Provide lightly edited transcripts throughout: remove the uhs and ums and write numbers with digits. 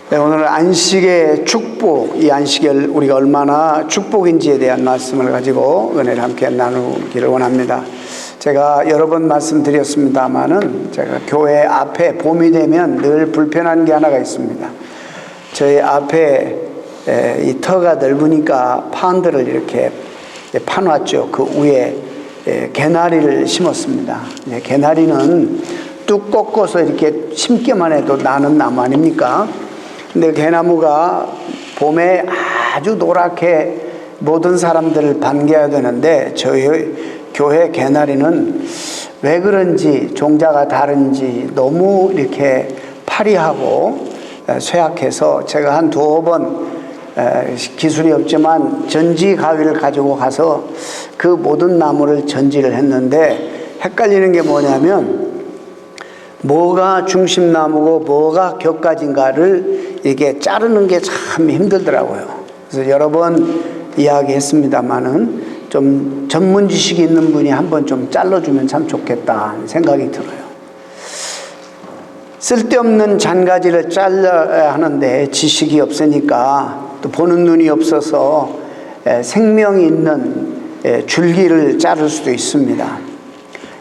네, 오늘 안식의 축복, 이 안식을 우리가 얼마나 축복인지에 대한 말씀을 가지고 은혜를 함께 나누기를 원합니다. 제가 여러 번 말씀드렸습니다마는 제가 교회 앞에 봄이 되면 늘 불편한 게 하나가 있습니다. 저희 앞에 이 터가 넓으니까 판들을 이렇게 파놨죠. 그 위에 개나리를 심었습니다. 개나리는 뚝 꺾어서 이렇게 심기만 해도 나는 나무 아닙니까? 근데 개나무가 봄에 아주 노랗게 모든 사람들을 반겨야 되는데 저희 교회 개나리는 왜 그런지 종자가 다른지 너무 이렇게 파리하고 쇠약해서 제가 한 두어 번 기술이 없지만 전지 가위를 가지고 가서 그 모든 나무를 전지를 했는데 헷갈리는 게 뭐냐면 뭐가 중심나무고 뭐가 격가지인가를 이렇게 자르는 게 참 힘들더라고요. 그래서 여러 번 이야기했습니다마는 좀 전문 지식이 있는 분이 한번 좀 잘라주면 참 좋겠다 생각이 들어요. 쓸데없는 잔가지를 잘라야 하는데 지식이 없으니까 또 보는 눈이 없어서 생명이 있는 줄기를 자를 수도 있습니다.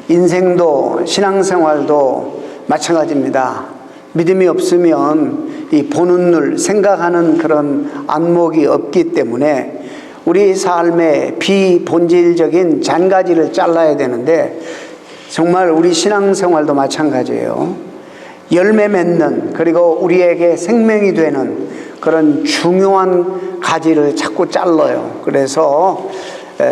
인생도 신앙생활도 마찬가지입니다. 믿음이 없으면 이 보는 눈, 생각하는 그런 안목이 없기 때문에 우리 삶의 비본질적인 잔가지를 잘라야 되는데 정말 우리 신앙생활도 마찬가지예요. 열매 맺는 그리고 우리에게 생명이 되는 그런 중요한 가지를 자꾸 잘라요. 그래서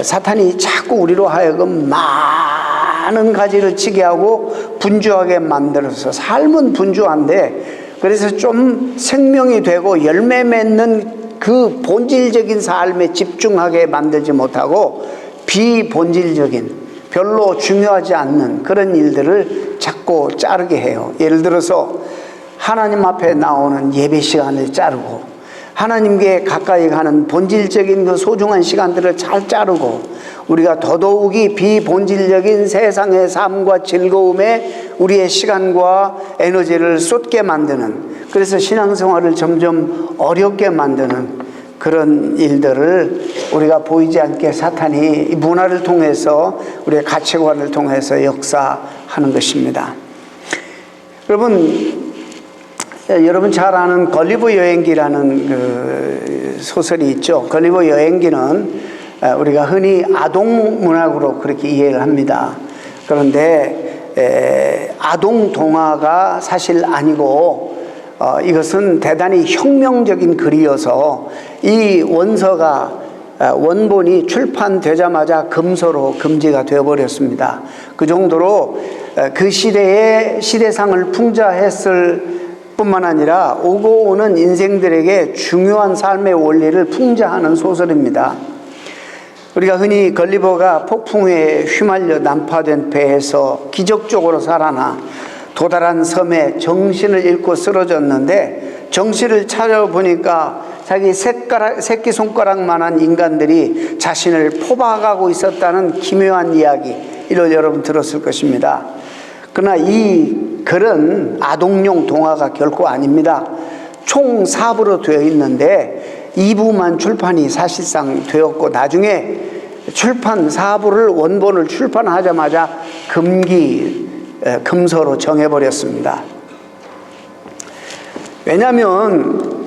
사탄이 자꾸 우리로 하여금 많은 가지를 치게 하고 분주하게 만들어서 삶은 분주한데 그래서 좀 생명이 되고 열매 맺는 그 본질적인 삶에 집중하게 만들지 못하고 비본질적인 별로 중요하지 않는 그런 일들을 자꾸 자르게 해요. 예를 들어서 하나님 앞에 나오는 예배 시간을 자르고 하나님께 가까이 가는 본질적인 그 소중한 시간들을 잘 자르고 우리가 더더욱이 비본질적인 세상의 삶과 즐거움에 우리의 시간과 에너지를 쏟게 만드는 그래서 신앙생활을 점점 어렵게 만드는 그런 일들을 우리가 보이지 않게 사탄이 문화를 통해서 우리의 가치관을 통해서 역사하는 것입니다. 여러분 잘 아는 걸리버 여행기라는 그 소설이 있죠. 걸리버 여행기는 우리가 흔히 아동 문학으로 그렇게 이해를 합니다. 그런데 아동 동화가 사실 아니고 이것은 대단히 혁명적인 글이어서 이 원본이 출판되자마자 금서로 금지가 되어버렸습니다. 그 정도로 그 시대의 시대상을 풍자했을 뿐만 아니라 오고 오는 인생들에게 중요한 삶의 원리를 풍자하는 소설입니다. 우리가 흔히 걸리버가 폭풍에 휘말려 난파된 배에서 기적적으로 살아나 도달한 섬에 정신을 잃고 쓰러졌는데 정신을 차려보니까 자기 새끼손가락만한 인간들이 자신을 포박하고 있었다는 기묘한 이야기, 이걸 여러분 들었을 것입니다. 그러나 이 글은 아동용 동화가 결코 아닙니다. 총 4부로 되어 있는데 2부만 출판이 사실상 되었고 나중에 출판 4부를 원본을 출판하자마자 금서로 정해버렸습니다. 왜냐하면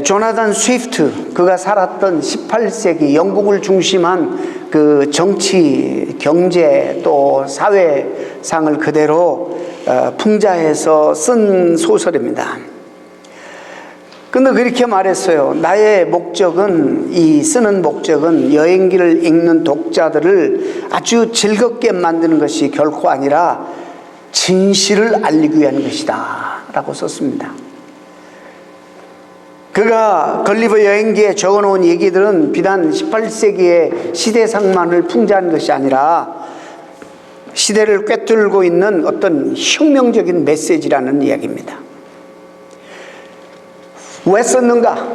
조나단 스위프트 그가 살았던 18세기 영국을 중심한 그 정치, 경제 또 사회상을 그대로 풍자해서 쓴 소설입니다. 근데 그렇게 말했어요. 나의 목적은, 쓰는 목적은 여행기를 읽는 독자들을 아주 즐겁게 만드는 것이 결코 아니라 진실을 알리기 위한 것이다 라고 썼습니다. 그가 걸리버 여행기에 적어놓은 얘기들은 비단 18세기의 시대상만을 풍자한 것이 아니라 시대를 꿰뚫고 있는 어떤 혁명적인 메시지라는 이야기입니다. 왜 썼는가?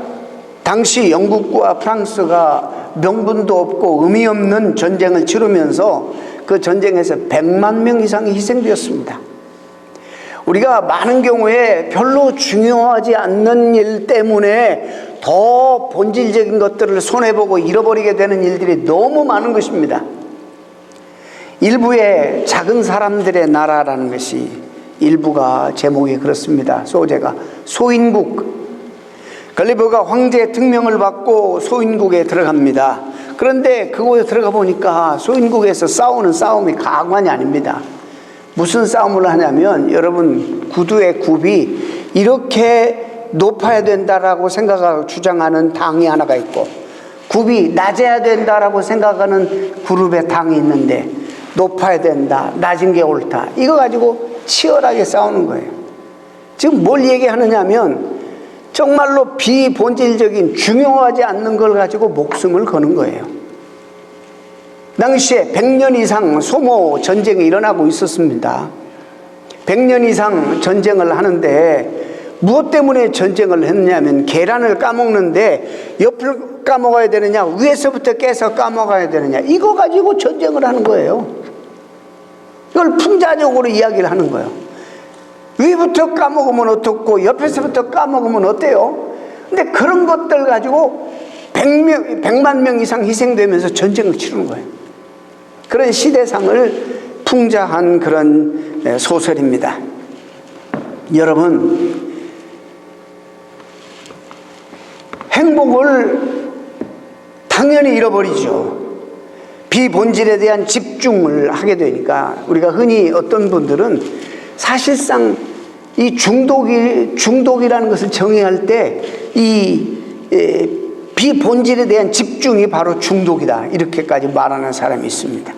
당시 영국과 프랑스가 명분도 없고 의미 없는 전쟁을 치르면서 그 전쟁에서 100만 명 이상이 희생되었습니다. 우리가 많은 경우에 별로 중요하지 않는 일 때문에 더 본질적인 것들을 손해보고 잃어버리게 되는 일들이 너무 많은 것입니다. 일부의 작은 사람들의 나라라는 것이, 일부가 제목이 그렇습니다. 소재가 소인국. 걸리버가 황제의 특명을 받고 소인국에 들어갑니다. 그런데 그곳에 들어가 보니까 소인국에서 싸우는 싸움이 가관이 아닙니다. 무슨 싸움을 하냐면, 여러분, 구두의 굽이 이렇게 높아야 된다라고 생각하고 주장하는 당이 하나가 있고, 굽이 낮아야 된다라고 생각하는 그룹의 당이 있는데, 높아야 된다, 낮은 게 옳다, 이거 가지고 치열하게 싸우는 거예요. 지금 뭘 얘기하느냐 하면 정말로 비본질적인 중요하지 않는 걸 가지고 목숨을 거는 거예요. 당시에 100년 이상 소모 전쟁이 일어나고 있었습니다. 100년 이상 전쟁을 하는데 무엇 때문에 전쟁을 했냐면, 계란을 까먹는데 옆을 까먹어야 되느냐, 위에서부터 깨서 까먹어야 되느냐, 이거 가지고 전쟁을 하는 거예요. 이걸 풍자적으로 이야기를 하는 거예요. 위부터 까먹으면 어떻고 옆에서부터 까먹으면 어때요? 근데 그런 것들 가지고 100만 명 이상 희생되면서 전쟁을 치르는 거예요. 그런 시대상을 풍자한 그런 소설입니다. 여러분, 행복을 당연히 잃어버리죠. 비본질에 대한 집중을 하게 되니까, 우리가 흔히 어떤 분들은 사실상 이 중독이라는 것을 정의할 때 이 비본질에 대한 집중이 바로 중독이다, 이렇게까지 말하는 사람이 있습니다.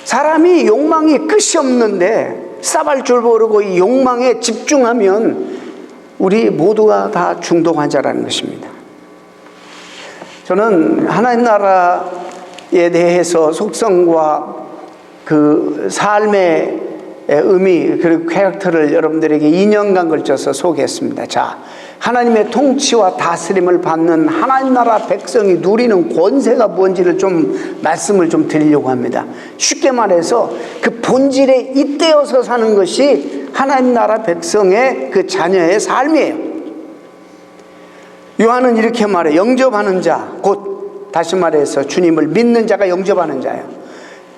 사람이 욕망이 끝이 없는데 싸발 줄 모르고 이 욕망에 집중하면 우리 모두가 다 중독 환자라는 것입니다. 저는 하나님 나라에 대해서 속성과 그 삶의 의미, 그리고 캐릭터를 여러분들에게 2년간 걸쳐서 소개했습니다. 자, 하나님의 통치와 다스림을 받는 하나님 나라 백성이 누리는 권세가 뭔지를 좀 말씀을 좀 드리려고 합니다. 쉽게 말해서 그 본질에 잇대어서 사는 것이 하나님 나라 백성의 그 자녀의 삶이에요. 요한은 이렇게 말해, 영접하는 자, 곧 다시 말해서 주님을 믿는 자가 영접하는 자예요.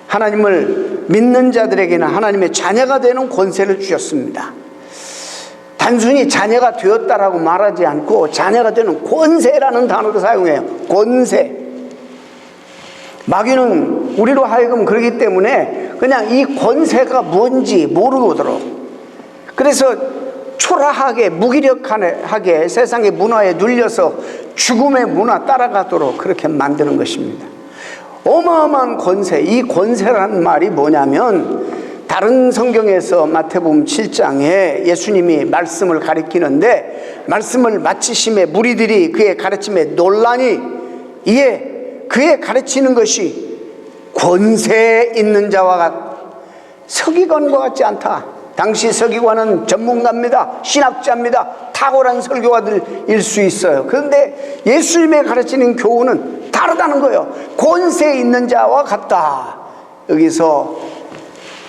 하나님을 믿는 자들에게는 하나님의 자녀가 되는 권세를 주셨습니다. 단순히 자녀가 되었다라고 말하지 않고 자녀가 되는 권세라는 단어를 사용해요. 권세. 마귀는 우리로 하여금 그러기 때문에 그냥 이 권세가 뭔지 모르도록, 그래서 초라하게 무기력하게 세상의 문화에 눌려서 죽음의 문화 따라가도록 그렇게 만드는 것입니다. 어마어마한 권세. 이 권세라는 말이 뭐냐면, 다른 성경에서 마태복음 7장에 예수님이 말씀을 가리키는데, 말씀을 마치심에 무리들이 그의 가르침에 놀라니 이에 그의 가르치는 것이 권세 있는 자와 서기관과 같지 않다. 당시 서기관은 전문가입니다. 신학자입니다. 탁월한 설교가들일 수 있어요. 그런데 예수님의 가르치는 교훈은 다르다는 거예요. 권세 있는 자와 같다. 여기서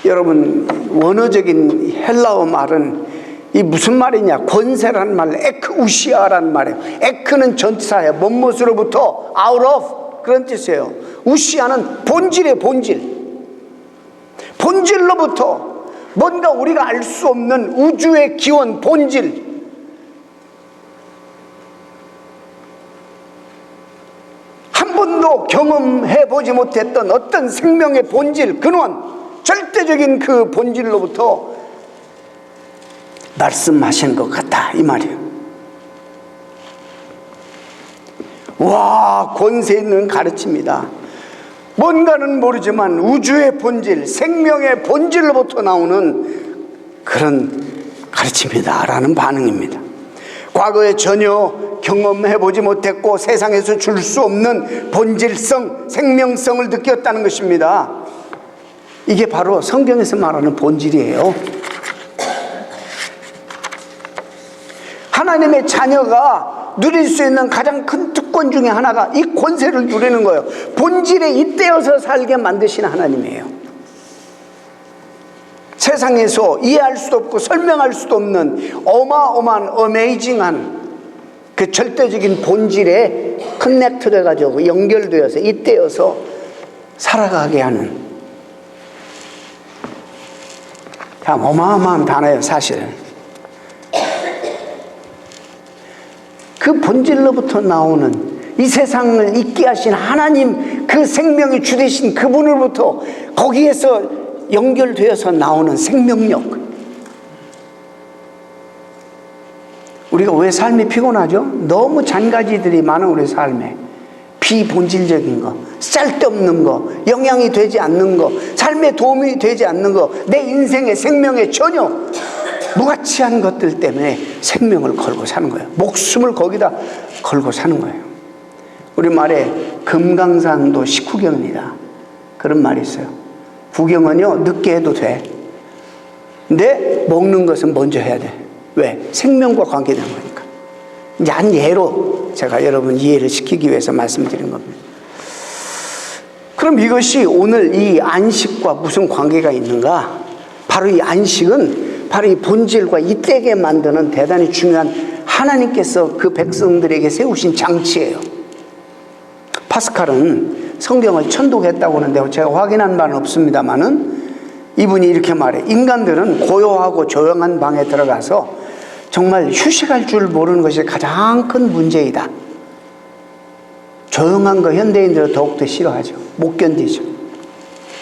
여러분, 원어적인 헬라어 말은 이 무슨 말이냐, 권세라는 말, 에크우시아라는 말이에요. 에크는 전치사예요. 뭐뭐으로부터, out of, 그런 뜻이에요. 우시아는 본질의 본질, 본질로부터 뭔가 우리가 알 수 없는 우주의 기원, 본질, 한 번도 경험해보지 못했던 어떤 생명의 본질, 근원, 절대적인 그 본질로부터 말씀하시는 것 같다, 이 말이에요. 와, 권세 있는 가르침이다. 뭔가는 모르지만 우주의 본질, 생명의 본질로부터 나오는 그런 가르침이다 라는 반응입니다. 과거에 전혀 경험해보지 못했고 세상에서 줄 수 없는 본질성, 생명성을 느꼈다는 것입니다. 이게 바로 성경에서 말하는 본질이에요. 하나님의 자녀가 누릴 수 있는 가장 큰 특권 중에 하나가 이 권세를 누리는 거예요. 본질에 잇대어서 살게 만드신 하나님이에요. 세상에서 이해할 수도 없고 설명할 수도 없는 어마어마한 어메이징한 그 절대적인 본질에 커넥트 돼가지고 연결되어서 잇대어서 살아가게 하는 참 어마어마한 단어예요. 사실 그 본질로부터 나오는 이 세상을 있게 하신 하나님, 그 생명의 주 되신 그분으로부터 거기에서 연결되어서 나오는 생명력. 우리가 왜 삶이 피곤하죠? 너무 잔가지들이 많은 우리 삶에. 비본질적인 거, 쓸데없는 거, 영향이 되지 않는 거, 삶에 도움이 되지 않는 거, 내 인생의 생명에 전혀 무가치한 것들 때문에 생명을 걸고 사는 거예요. 목숨을 거기다 걸고 사는 거예요. 우리 말에 금강산도 식후경입니다. 그런 말이 있어요. 구경은요 늦게 해도 돼. 근데 먹는 것은 먼저 해야 돼. 왜? 생명과 관계되는 거니까. 이제 한 예로 제가 여러분 이해를 시키기 위해서 말씀드린 겁니다. 그럼 이것이 오늘 이 안식과 무슨 관계가 있는가? 바로 이 안식은 바로 이 본질과 잇대게 만드는 대단히 중요한 하나님께서 그 백성들에게 세우신 장치예요. 파스칼은 성경을 천독했다고 하는데 제가 확인한 바는 없습니다만은 이분이 이렇게 말해. 인간들은 고요하고 조용한 방에 들어가서 정말 휴식할 줄 모르는 것이 가장 큰 문제이다. 조용한 거 현대인들은 더욱더 싫어하죠. 못 견디죠.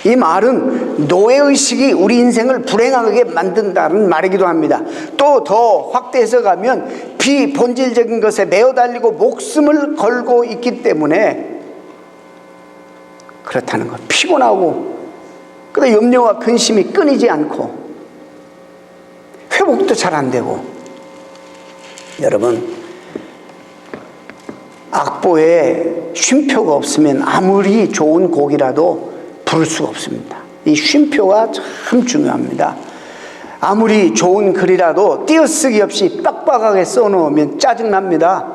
이 말은 노예의식이 우리 인생을 불행하게 만든다는 말이기도 합니다. 또 더 확대해서 가면 비본질적인 것에 매어 달리고 목숨을 걸고 있기 때문에 그렇다는 것. 피곤하고 그다음 염려와 근심이 끊이지 않고 회복도 잘 안 되고. 여러분, 악보에 쉼표가 없으면 아무리 좋은 곡이라도 부를 수가 없습니다. 이 쉼표가 참 중요합니다. 아무리 좋은 글이라도 띄어쓰기 없이 빡빡하게 써놓으면 짜증납니다.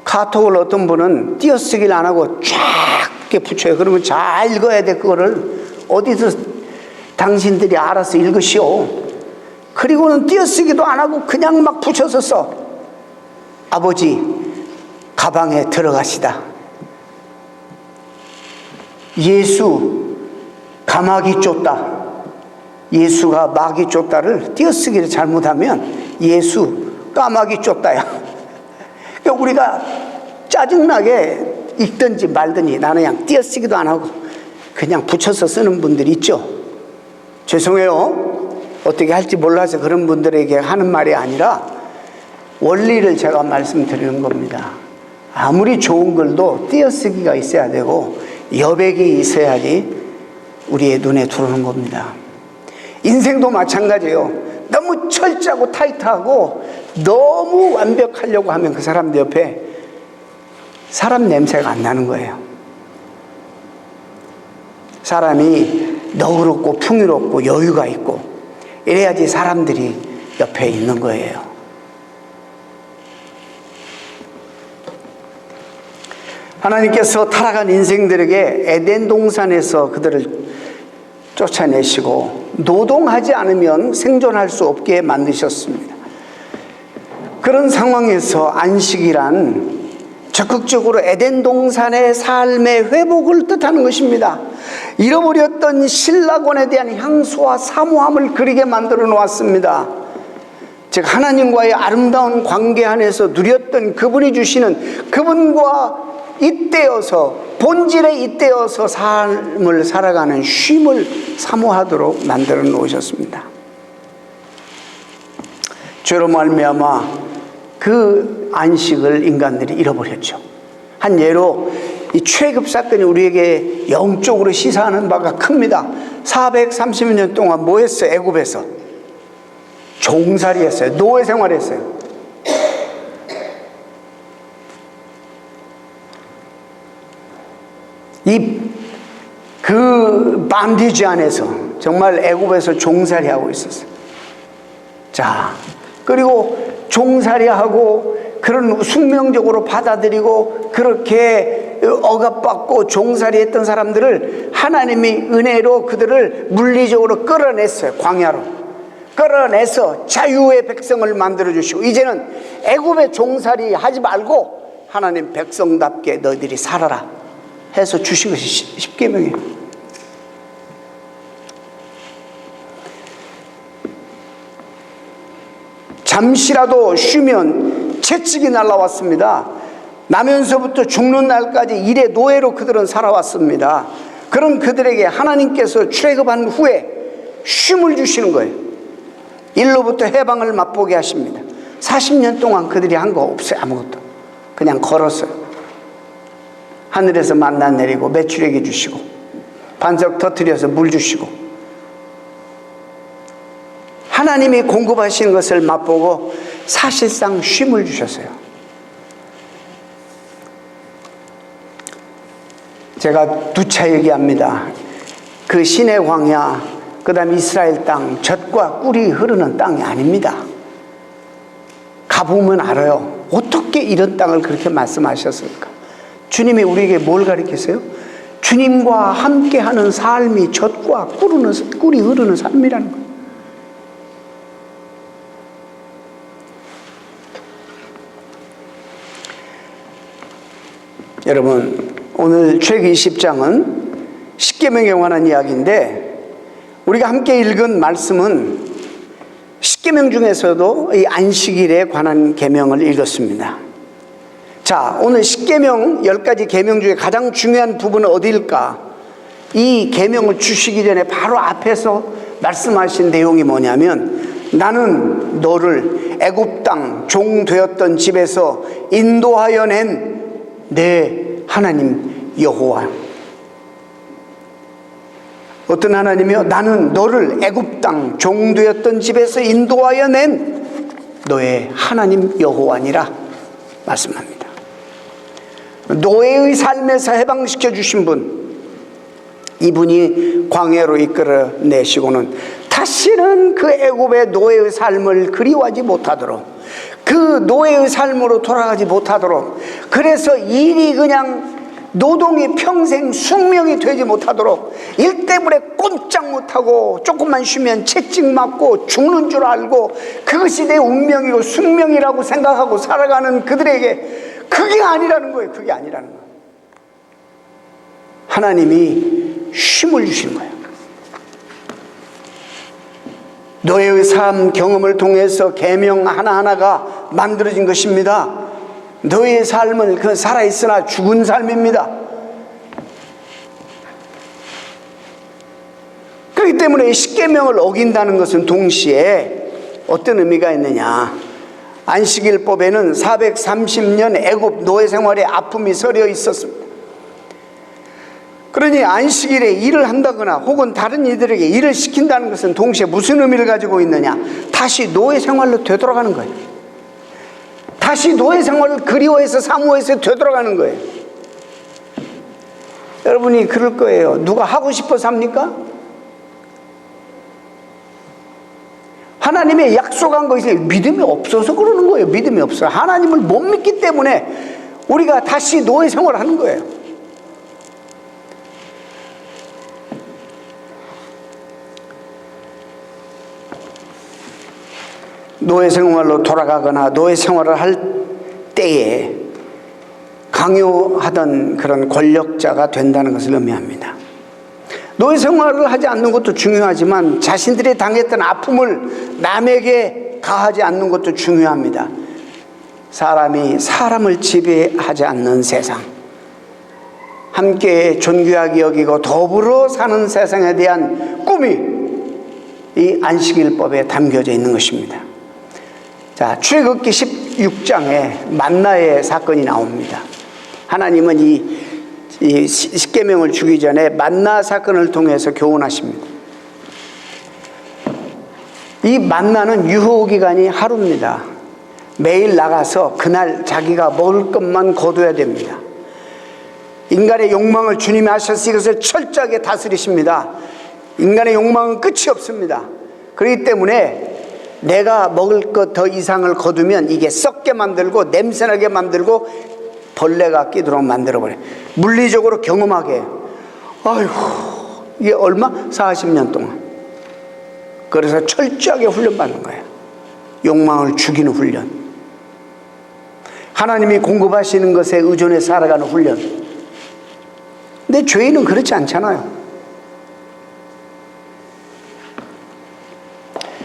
카톡을 어떤 분은 띄어쓰기를 안 하고 쫙 이렇게 붙여요. 그러면 잘 읽어야 돼. 그거를 어디서 당신들이 알아서 읽으시오. 그리고는 띄어쓰기도 안 하고 그냥 막 붙여서 써. 아버지 가방에 들어가시다. 예수 가마귀 쫓다. 예수가 마귀 쫓다를 띄어쓰기를 잘못하면 예수 까마귀 쫓다야. 그러니까 우리가 짜증나게 읽든지 말든지 나는 그냥 띄어쓰기도 안 하고 그냥 붙여서 쓰는 분들이 있죠. 죄송해요. 어떻게 할지 몰라서 그런 분들에게 하는 말이 아니라 원리를 제가 말씀드리는 겁니다. 아무리 좋은 글도 띄어쓰기가 있어야 되고 여백이 있어야지 우리의 눈에 들어오는 겁니다. 인생도 마찬가지예요. 너무 철저하고 타이트하고 너무 완벽하려고 하면 그 사람들 옆에 사람 냄새가 안 나는 거예요. 사람이 너그럽고 풍요롭고 여유가 있고 이래야지 사람들이 옆에 있는 거예요. 하나님께서 타락한 인생들에게 에덴 동산에서 그들을 쫓아내시고 노동하지 않으면 생존할 수 없게 만드셨습니다. 그런 상황에서 안식이란 적극적으로 에덴 동산의 삶의 회복을 뜻하는 것입니다. 잃어버렸던 신라곤에 대한 향수와 사모함을 그리게 만들어 놓았습니다. 즉 하나님과의 아름다운 관계 안에서 누렸던 그분이 주시는 그분과 잇대어서 본질에 잇대어서 삶을 살아가는 쉼을 사모하도록 만들어 놓으셨습니다. 죄로 말미암아 그 안식을 인간들이 잃어버렸죠. 한 예로 이 최급 사건이 우리에게 영적으로 시사하는 바가 큽니다. 430년 동안 뭐 했어요? 애굽에서 종살이 했어요. 노예 생활했어요. 그 반디지 안에서 정말 애굽에서 종살이하고 있었어요. 자, 그리고 종살이하고 그런 숙명적으로 받아들이고 그렇게 억압받고 종살이했던 사람들을 하나님이 은혜로 그들을 물리적으로 끌어냈어요. 광야로 끌어내서 자유의 백성을 만들어 주시고, 이제는 애굽의 종살이 하지 말고 하나님 백성답게 너희들이 살아라 해서 주신 것이 십계명이에요. 잠시라도 쉬면 채찍이 날라왔습니다. 나면서부터 죽는 날까지 일의 노예로 그들은 살아왔습니다. 그런 그들에게 하나님께서 출애굽한 후에 쉼을 주시는 거예요. 일로부터 해방을 맛보게 하십니다. 40년 동안 그들이 한 거 없어요. 아무것도. 그냥 걸었어요. 하늘에서 만나 내리고 메추라기 주시고 반석 터뜨려서 물 주시고 하나님이 공급하시는 것을 맛보고 사실상 쉼을 주셨어요. 제가 누차 얘기합니다. 그 시내 광야, 그 다음 이스라엘 땅, 젖과 꿀이 흐르는 땅이 아닙니다. 가보면 알아요. 어떻게 이런 땅을 그렇게 말씀하셨을까? 주님이 우리에게 뭘 가르치세요? 주님과 함께하는 삶이 젖과 꿀이 흐르는 삶이라는 거예요. 여러분, 오늘 출애굽기 20장은 십계명에 관한 이야기인데, 우리가 함께 읽은 말씀은 십계명 중에서도 이 안식일에 관한 계명을 읽었습니다. 자, 오늘 십계명 10가지 계명 중에 가장 중요한 부분은 어디일까? 이 계명을 주시기 전에 바로 앞에서 말씀하신 내용이 뭐냐면, 나는 너를 애굽 땅 종 되었던 집에서 인도하여 낸 내 하나님 여호와. 어떤 하나님이요? 나는 너를 애굽 땅 종 되었던 집에서 인도하여 낸 너의 하나님 여호와니라 말씀합니다. 노예의 삶에서 해방시켜 주신 분, 이분이 광야로 이끌어내시고는 다시는 그 애굽의 노예의 삶을 그리워하지 못하도록, 그 노예의 삶으로 돌아가지 못하도록, 그래서 일이 그냥 노동이 평생 숙명이 되지 못하도록, 일 때문에 꼼짝 못하고 조금만 쉬면 채찍 맞고 죽는 줄 알고 그것이 내 운명이고 숙명이라고 생각하고 살아가는 그들에게 그게 아니라는 거예요. 그게 아니라는 거예요. 하나님이 쉼을 주신 거예요. 노예의 삶 경험을 통해서 계명 하나하나가 만들어진 것입니다. 너의 삶은 그 살아있으나 죽은 삶입니다. 그렇기 때문에 십계명을 어긴다는 것은 동시에 어떤 의미가 있느냐? 안식일법에는 430년 애굽 노예 생활의 아픔이 서려 있었습니다. 그러니 안식일에 일을 한다거나 혹은 다른 이들에게 일을 시킨다는 것은 동시에 무슨 의미를 가지고 있느냐? 다시 노예 생활로 되돌아가는 거예요. 다시 노예 생활을 그리워해서 사모해서 되돌아가는 거예요. 여러분이 그럴 거예요. 누가 하고 싶어서 합니까? 하나님의 약속한 것이 믿음이 없어서 그러는 거예요. 믿음이 없어요. 하나님을 못 믿기 때문에 우리가 다시 노예 생활을 하는 거예요. 노예 생활로 돌아가거나 노예 생활을 할 때에 강요하던 그런 권력자가 된다는 것을 의미합니다. 노예 생활을 하지 않는 것도 중요하지만 자신들이 당했던 아픔을 남에게 가하지 않는 것도 중요합니다. 사람이 사람을 지배하지 않는 세상, 함께 존귀하게 여기고 더불어 사는 세상에 대한 꿈이 이 안식일법에 담겨져 있는 것입니다. 자, 출애굽기 16장에 만나의 사건이 나옵니다. 하나님은 이 십계명을 주기 전에 만나 사건을 통해서 교훈하십니다. 이 만나는 유효기간이 하루입니다. 매일 나가서 그날 자기가 먹을 것만 거둬야 됩니다. 인간의 욕망을 주님이 하셔서 이것을 철저하게 다스리십니다. 인간의 욕망은 끝이 없습니다. 그렇기 때문에 내가 먹을 것 더 이상을 거두면 이게 썩게 만들고 냄새나게 만들고 벌레가 끼도록 만들어버려요. 물리적으로 경험하게 해요. 아이고, 이게 얼마? 40년 동안. 그래서 철저하게 훈련받는 거예요. 욕망을 죽이는 훈련. 하나님이 공급하시는 것에 의존해 살아가는 훈련. 근데 죄인은 그렇지 않잖아요.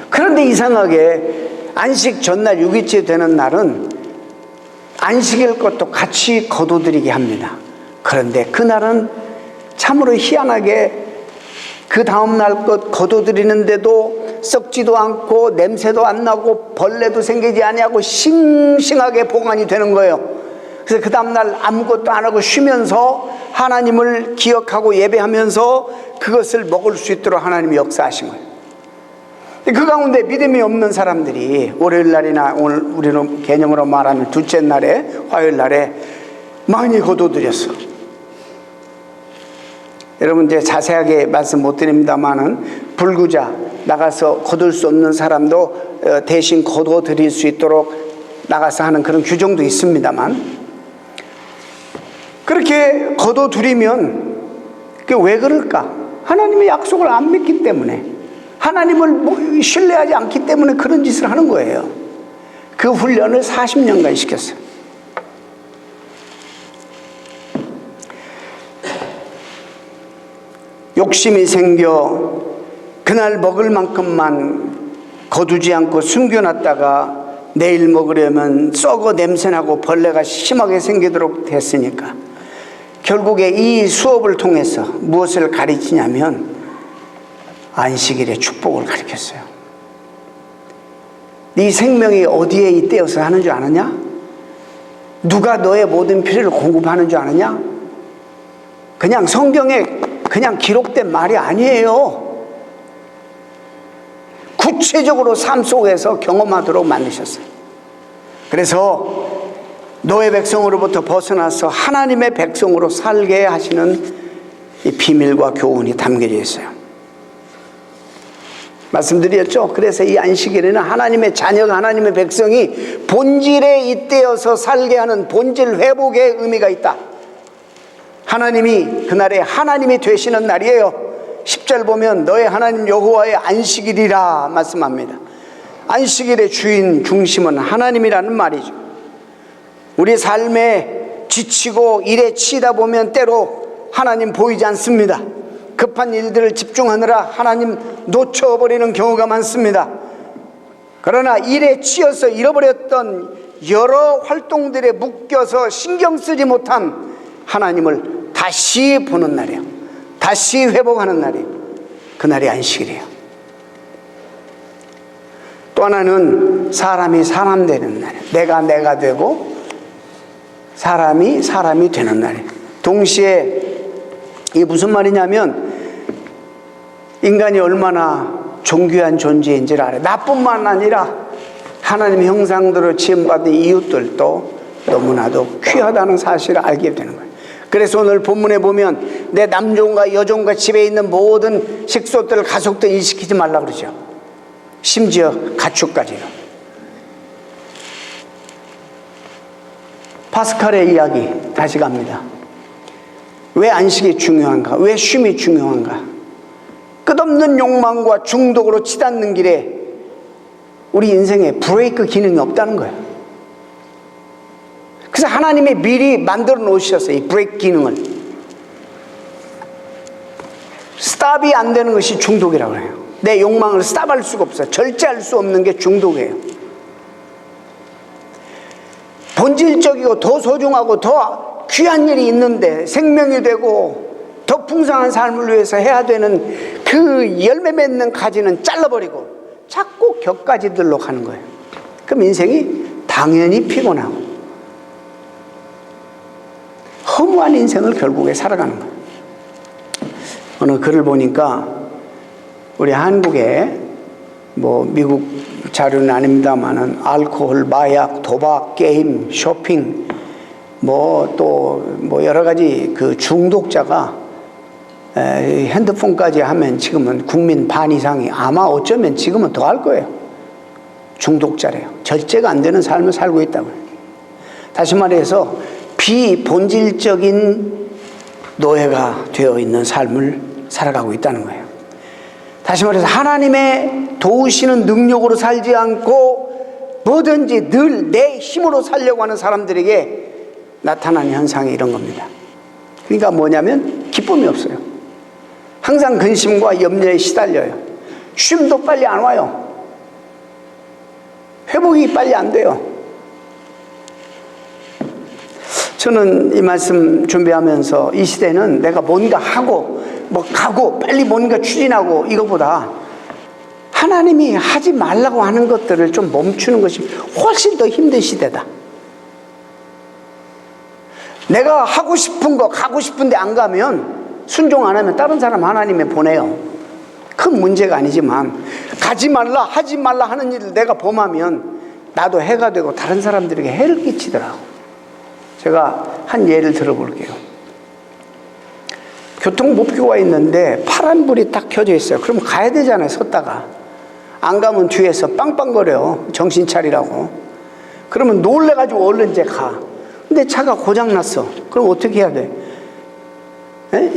그런데 이상하게 안식 전날 6일째 되는 날은 안식일 것도 같이 거둬들이게 합니다. 그런데 그날은 참으로 희한하게 그 다음날 것 거둬들이는데도 썩지도 않고 냄새도 안 나고 벌레도 생기지 아니하고 싱싱하게 보관이 되는 거예요. 그래서 그 다음날 아무것도 안 하고 쉬면서 하나님을 기억하고 예배하면서 그것을 먹을 수 있도록 하나님이 역사하신 거예요. 그 가운데 믿음이 없는 사람들이 월요일 날이나 오늘 우리는 개념으로 말하면 둘째 날에 화요일 날에 많이 거둬들였어. 여러분 이제 자세하게 말씀 못 드립니다만은 불구자 나가서 거둘 수 없는 사람도 대신 거둬들일 수 있도록 나가서 하는 그런 규정도 있습니다만, 그렇게 거둬들이면 그게 왜 그럴까? 하나님의 약속을 안 믿기 때문에, 하나님을 신뢰하지 않기 때문에 그런 짓을 하는 거예요. 그 훈련을 40년간 시켰어요. 욕심이 생겨 그날 먹을 만큼만 거두지 않고 숨겨놨다가 내일 먹으려면 썩어 냄새나고 벌레가 심하게 생기도록 됐으니까 결국에 이 수업을 통해서 무엇을 가르치냐면 안식일의 축복을 가르쳤어요. 네 생명이 어디에 잇대어서 하는 줄 아느냐? 누가 너의 모든 필요를 공급하는 줄 아느냐? 그냥 성경에 그냥 기록된 말이 아니에요. 구체적으로 삶 속에서 경험하도록 만드셨어요. 그래서 너의 백성으로부터 벗어나서 하나님의 백성으로 살게 하시는 이 비밀과 교훈이 담겨져 있어요. 말씀드렸죠? 그래서 이 안식일에는 하나님의 자녀가, 하나님의 백성이 본질에 잇대어서 살게 하는 본질 회복의 의미가 있다. 하나님이 그날에 하나님이 되시는 날이에요. 10절 보면 너의 하나님 여호와의 안식일이라 말씀합니다. 안식일의 주인 중심은 하나님이라는 말이죠. 우리 삶에 지치고 일에 치이다 보면 때로 하나님 보이지 않습니다. 급한 일들을 집중하느라 하나님 놓쳐버리는 경우가 많습니다. 그러나 일에 치여서 잃어버렸던 여러 활동들에 묶여서 신경 쓰지 못한 하나님을 다시 보는 날이에요. 다시 회복하는 날이에요. 그날이 안식일이에요. 또 하나는 사람이 사람 되는 날이에요. 내가 되고 사람이 되는 날이에요. 동시에 이게 무슨 말이냐면 인간이 얼마나 존귀한 존재인지를 알아요. 나뿐만 아니라 하나님의 형상대로 지음받은 이웃들도 너무나도 귀하다는 사실을 알게 되는 거예요. 그래서 오늘 본문에 보면 내 남종과 여종과 집에 있는 모든 식소들, 가속들 일시키지 말라 그러죠. 심지어 가축까지요. 파스칼의 이야기 다시 갑니다. 왜 안식이 중요한가? 왜 쉼이 중요한가? 끝없는 욕망과 중독으로 치닫는 길에 우리 인생에 브레이크 기능이 없다는 거예요. 그래서 하나님이 미리 만들어 놓으셨어요. 이 브레이크 기능을. 스탑이 안 되는 것이 중독이라고 해요. 내 욕망을 스탑할 수가 없어요. 절제할 수 없는 게 중독이에요. 본질적이고 더 소중하고 더 귀한 일이 있는데, 생명이 되고 더 풍성한 삶을 위해서 해야 되는 그 열매 맺는 가지는 잘라버리고 자꾸 격가지들로 가는 거예요. 그럼 인생이 당연히 피곤하고 허무한 인생을 결국에 살아가는 거예요. 어느 글을 보니까 우리 한국에 미국 자료는 아닙니다만은 알코올, 마약, 도박, 게임, 쇼핑 여러 가지 그 중독자가 핸드폰까지 하면 지금은 국민 반 이상이, 아마 어쩌면 지금은 더 할 거예요. 중독자래요. 절제가 안 되는 삶을 살고 있다고요. 다시 말해서 비본질적인 노예가 되어 있는 삶을 살아가고 있다는 거예요. 다시 말해서 하나님의 도우시는 능력으로 살지 않고 뭐든지 늘 내 힘으로 살려고 하는 사람들에게 나타나는 현상이 이런 겁니다. 그러니까 뭐냐면 기쁨이 없어요. 항상 근심과 염려에 시달려요. 쉼도 빨리 안 와요. 회복이 빨리 안 돼요. 저는 이 말씀 준비하면서 이 시대는 내가 뭔가 하고 뭐 가고 빨리 뭔가 추진하고 이것보다 하나님이 하지 말라고 하는 것들을 좀 멈추는 것이 훨씬 더 힘든 시대다. 내가 하고 싶은 거 가고 싶은데 안 가면 순종 안 하면 다른 사람 하나님에 보내요. 큰 문제가 아니지만 가지 말라 하지 말라 하는 일을 내가 범하면 나도 해가 되고 다른 사람들에게 해를 끼치더라고. 제가 한 예를 들어볼게요. 교통법규가 있는데 파란불이 딱 켜져 있어요. 그럼 가야 되잖아요. 섰다가 안 가면 뒤에서 빵빵거려요. 정신 차리라고. 그러면 놀래가지고 얼른 이제 가. 근데 차가 고장났어. 그럼 어떻게 해야 돼?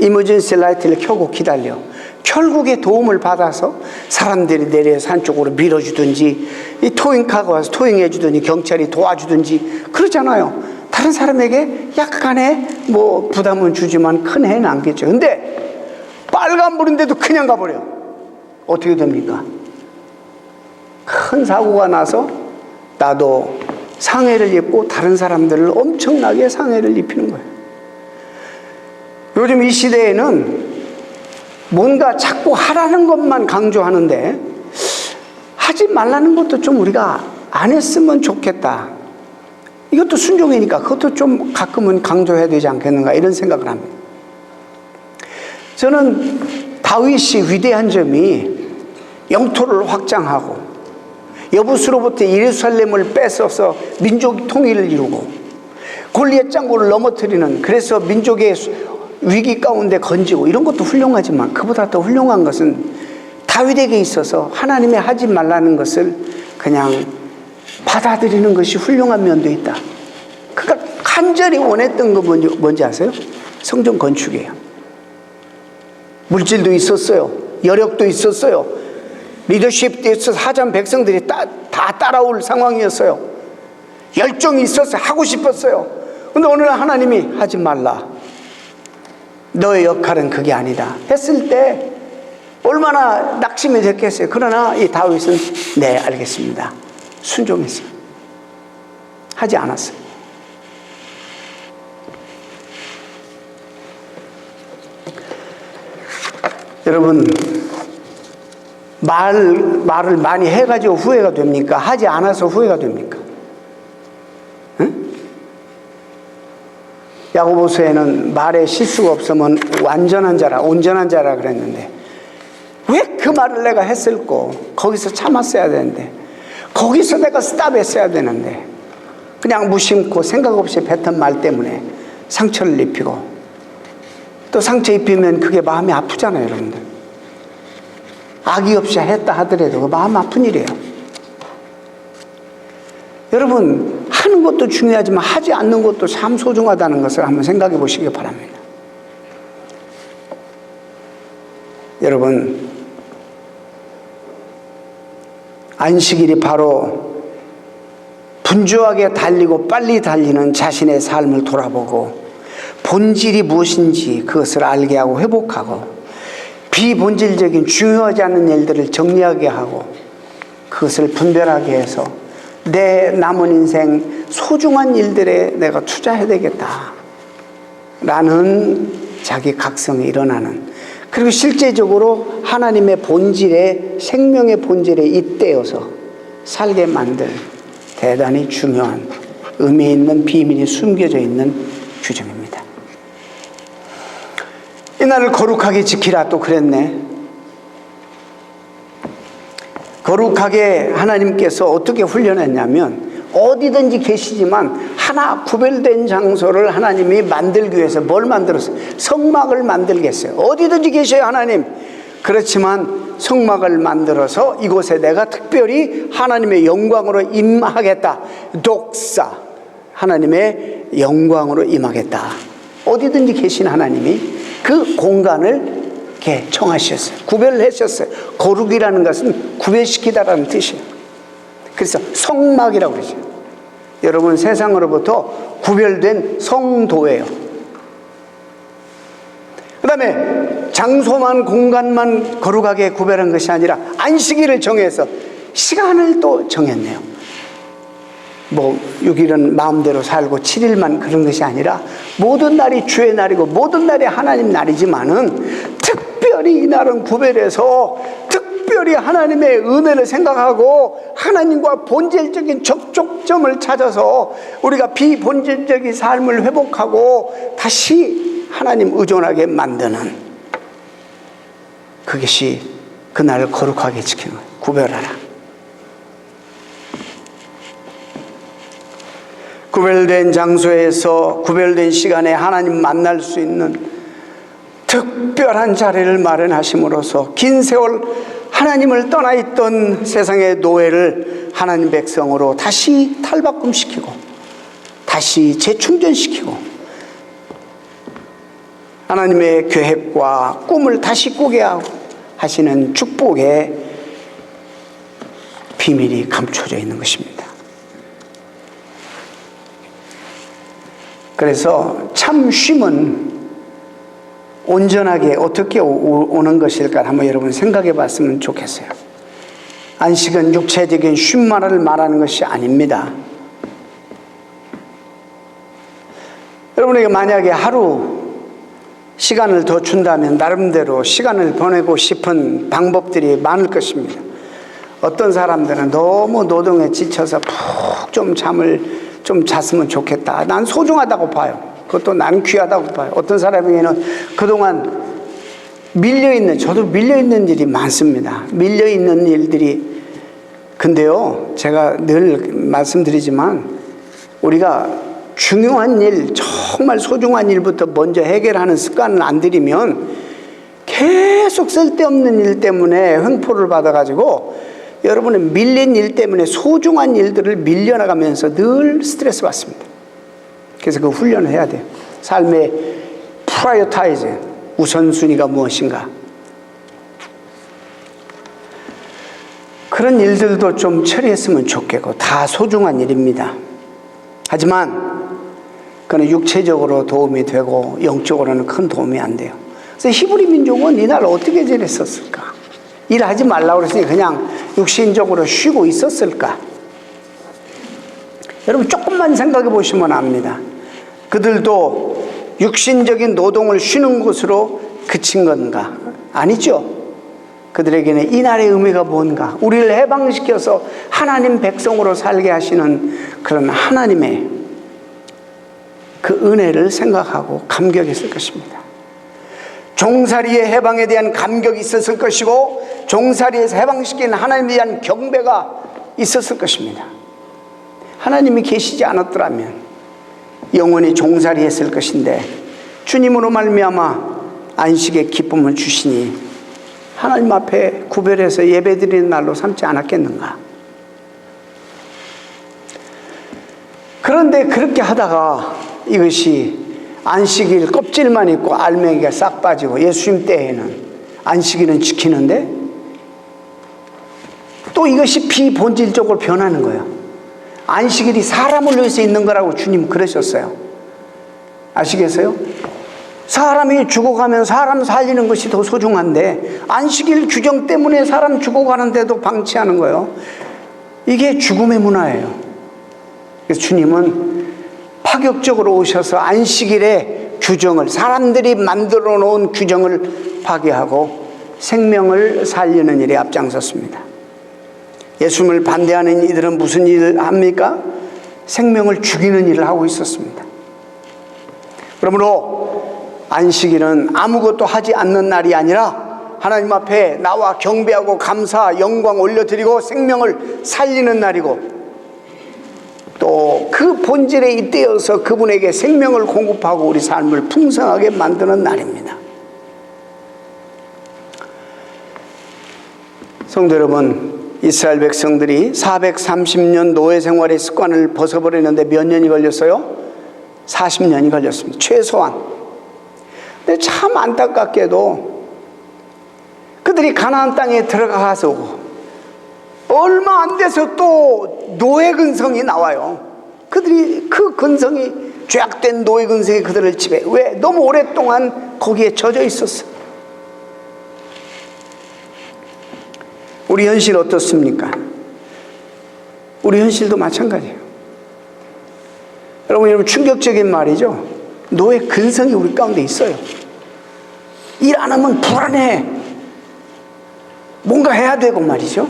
이머전시 라이트를 켜고 기다려. 결국에 도움을 받아서 사람들이 내려서 한쪽으로 밀어주든지 이 토잉카가 와서 토잉해주든지 경찰이 도와주든지 그러잖아요. 다른 사람에게 약간의 뭐 부담은 주지만 큰 해는 안겠죠. 근데 빨간불인데도 그냥 가버려. 어떻게 됩니까? 큰 사고가 나서 나도 상해를 입고 다른 사람들을 엄청나게 상해를 입히는 거예요. 요즘 이 시대에는 뭔가 자꾸 하라는 것만 강조하는데 하지 말라는 것도 좀 우리가 안 했으면 좋겠다. 이것도 순종이니까 그것도 좀 가끔은 강조해야 되지 않겠는가 이런 생각을 합니다. 저는 다윗이 위대한 점이 영토를 확장하고 여부스로부터 예루살렘을 뺏어서 민족 통일을 이루고 골리앗 장군을 넘어뜨리는 그래서 민족의 위기 가운데 건지고 이런 것도 훌륭하지만 그보다 더 훌륭한 것은 다윗에게 있어서 하나님이 하지 말라는 것을 그냥 받아들이는 것이 훌륭한 면도 있다. 그가 간절히 원했던 거 뭔지 아세요? 성전 건축이에요. 물질도 있었어요. 여력도 있었어요. 리더십도 있어서 하자면 백성들이 다 따라올 상황이었어요. 열정이 있었어요. 하고 싶었어요. 근데 어느 날 하나님이 하지 말라. 너의 역할은 그게 아니다. 했을 때 얼마나 낙심이 됐겠어요. 그러나 이 다윗은 네 알겠습니다. 순종했어요. 하지 않았어요. 여러분 말을 많이 해가지고 후회가 됩니까? 하지 않아서 후회가 됩니까? 응? 야고보서에는 말에 실수가 없으면 완전한 자라 온전한 자라 그랬는데 왜 그 말을 내가 했을꼬? 거기서 참았어야 되는데 거기서 내가 스탑했어야 되는데 그냥 무심코 생각 없이 뱉은 말 때문에 상처를 입히고 또 상처 입히면 그게 마음이 아프잖아요. 여러분들 악의 없이 했다 하더라도 그 마음 아픈 일이에요. 여러분 하는 것도 중요하지만 하지 않는 것도 참 소중하다는 것을 한번 생각해 보시기 바랍니다. 여러분 안식일이 바로 분주하게 달리고 빨리 달리는 자신의 삶을 돌아보고 본질이 무엇인지 그것을 알게 하고 회복하고 비본질적인 중요하지 않은 일들을 정리하게 하고 그것을 분별하게 해서 내 남은 인생 소중한 일들에 내가 투자해야 되겠다 라는 자기 각성이 일어나는 그리고 실제적으로 하나님의 본질에 생명의 본질에 잇대어서 살게 만들 대단히 중요한 의미 있는 비밀이 숨겨져 있는 규정입니다. 이날을 거룩하게 지키라 또 그랬네. 거룩하게 하나님께서 어떻게 훈련했냐면 어디든지 계시지만 하나 구별된 장소를 하나님이 만들기 위해서 뭘 만들었어요? 성막을 만들겠어요. 어디든지 계셔요 하나님. 그렇지만 성막을 만들어서 이곳에 내가 특별히 하나님의 영광으로 임하겠다. 독사 하나님의 영광으로 임하겠다. 어디든지 계신 하나님이 그 공간을 이렇게 정하셨어요. 구별을 하셨어요. 거룩이라는 것은 구별시키다라는 뜻이에요. 그래서 성막이라고 그러죠. 여러분, 세상으로부터 구별된 성도예요. 그 다음에 장소만, 공간만 거룩하게 구별한 것이 아니라 안식일을 정해서 시간을 또 정했네요. 6일은 마음대로 살고 7일만 그런 것이 아니라 모든 날이 주의 날이고 모든 날이 하나님 날이지만은 특별히 이 날은 구별해서 특별히 하나님의 은혜를 생각하고 하나님과 본질적인 접촉점을 찾아서 우리가 비본질적인 삶을 회복하고 다시 하나님 의존하게 만드는, 그것이 그날을 거룩하게 지키는 거예요. 구별하라. 구별된 장소에서 구별된 시간에 하나님 만날 수 있는 특별한 자리를 마련하심으로써 긴 세월 하나님을 떠나 있던 세상의 노예를 하나님 백성으로 다시 탈바꿈시키고 다시 재충전시키고 하나님의 계획과 꿈을 다시 꾸게 하시는 축복의 비밀이 감춰져 있는 것입니다. 그래서 참 쉼은 온전하게 어떻게 오는 것일까 한번 여러분 생각해 봤으면 좋겠어요. 안식은 육체적인 쉼만을 말하는 것이 아닙니다. 여러분에게 만약에 하루 시간을 더 준다면 나름대로 시간을 보내고 싶은 방법들이 많을 것입니다. 어떤 사람들은 너무 노동에 지쳐서 푹 좀 잠을 좀 잤으면 좋겠다. 난 소중하다고 봐요. 그것도 나는 귀하다고 봐요. 어떤 사람에게는 그동안 저도 밀려있는 일이 많습니다. 밀려있는 일들이. 근데요, 제가 늘 말씀드리지만 우리가 중요한 일, 정말 소중한 일부터 먼저 해결하는 습관을 안 들이면 계속 쓸데없는 일 때문에 횡포를 받아가지고 여러분의 밀린 일 때문에 소중한 일들을 밀려나가면서 늘 스트레스 받습니다. 그래서 그 훈련을 해야 돼요. 삶의 프라이어타이즈, 우선순위가 무엇인가. 그런 일들도 좀 처리했으면 좋겠고 다 소중한 일입니다. 하지만 그는 육체적으로 도움이 되고 영적으로는 큰 도움이 안 돼요. 그래서 히브리 민족은 이날 어떻게 지냈었을까? 일하지 말라고 그랬으니 그냥 육신적으로 쉬고 있었을까? 여러분 조금만 생각해 보시면 압니다. 그들도 육신적인 노동을 쉬는 것으로 그친 건가? 아니죠. 그들에게는 이날의 의미가 뭔가? 우리를 해방시켜서 하나님 백성으로 살게 하시는 그런 하나님의 그 은혜를 생각하고 감격했을 것입니다. 종살이의 해방에 대한 감격이 있었을 것이고 종살이에서 해방시키는 하나님에 대한 경배가 있었을 것입니다. 하나님이 계시지 않았더라면 영원히 종살이했을 것인데 주님으로 말미암아 안식의 기쁨을 주시니 하나님 앞에 구별해서 예배드리는 날로 삼지 않았겠는가? 그런데 그렇게 하다가 이것이 안식일 껍질만 있고 알맹이가 싹 빠지고 예수님 때에는 안식일은 지키는데 또 이것이 비본질적으로 변하는 거예요. 안식일이 사람을 위해서 있는 거라고 주님 그러셨어요. 아시겠어요? 사람이 죽어가면 사람 살리는 것이 더 소중한데 안식일 규정 때문에 사람 죽어가는데도 방치하는 거예요. 이게 죽음의 문화예요. 그래서 주님은 파격적으로 오셔서 안식일의 규정을, 사람들이 만들어 놓은 규정을 파괴하고 생명을 살리는 일에 앞장섰습니다. 예수님을 반대하는 이들은 무슨 일을 합니까? 생명을 죽이는 일을 하고 있었습니다. 그러므로 안식일은 아무것도 하지 않는 날이 아니라 하나님 앞에 나와 경배하고 감사, 영광 올려드리고 생명을 살리는 날이고 또 그 본질에 잇대어서 그분에게 생명을 공급하고 우리 삶을 풍성하게 만드는 날입니다. 성도 여러분, 이스라엘 백성들이 430년 노예 생활의 습관을 벗어버리는데 몇 년이 걸렸어요? 40년이 걸렸습니다. 최소한. 근데 참 안타깝게도 그들이 가나안 땅에 들어가서 얼마 안 돼서 또 노예 근성이 나와요. 그들이 그 근성이 죄악된 노예 근성이 그들을 지배. 왜? 너무 오랫동안 거기에 젖어 있었어. 우리 현실 어떻습니까? 우리 현실도 마찬가지예요. 여러분 충격적인 말이죠. 노예 근성이 우리 가운데 있어요. 일 안 하면 불안해. 뭔가 해야 되고 말이죠.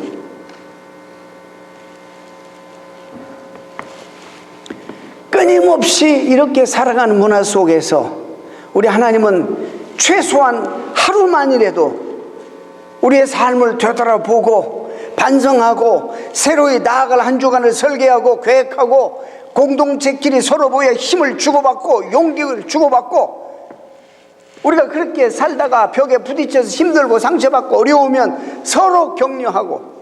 끊임없이 이렇게 살아가는 문화 속에서 우리 하나님은 최소한 하루만이라도 우리의 삶을 되돌아보고 반성하고 새로이 나아갈 한 주간을 설계하고 계획하고 공동체끼리 서로 모여 힘을 주고받고 용기를 주고받고 우리가 그렇게 살다가 벽에 부딪혀서 힘들고 상처받고 어려우면 서로 격려하고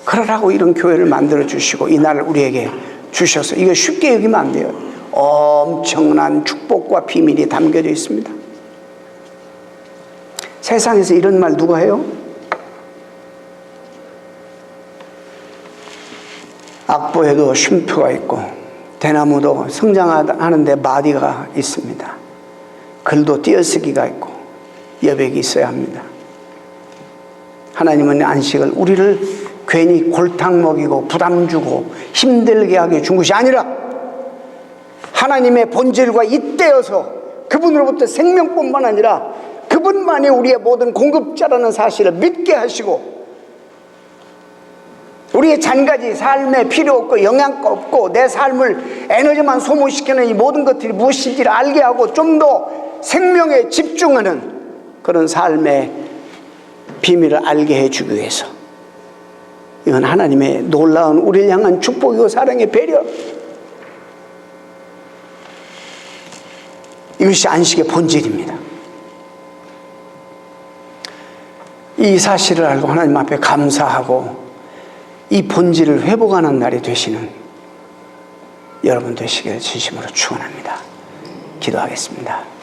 그러라고 이런 교회를 만들어 주시고 이 날을 우리에게 주셔서 이거 쉽게 여기면 안 돼요. 엄청난 축복과 비밀이 담겨져 있습니다. 세상에서 이런 말 누가 해요? 악보에도 쉼표가 있고 대나무도 성장하는데 마디가 있습니다. 글도 띄어쓰기가 있고 여백이 있어야 합니다. 하나님은 안식을 우리를 괜히 골탕 먹이고 부담 주고 힘들게 하게 준 것이 아니라 하나님의 본질과 잇대어서 그분으로부터 생명뿐만 아니라 그분만이 우리의 모든 공급자라는 사실을 믿게 하시고 우리의 잔가지 삶에 필요 없고 영양가 없고 내 삶을 에너지만 소모시키는 이 모든 것들이 무엇인지를 알게 하고 좀 더 생명에 집중하는 그런 삶의 비밀을 알게 해주기 위해서 이건 하나님의 놀라운 우리를 향한 축복이고 사랑의 배려. 이것이 안식의 본질입니다. 이 사실을 알고 하나님 앞에 감사하고 이 본질을 회복하는 날이 되시는 여러분 되시기를 진심으로 축원합니다. 기도하겠습니다.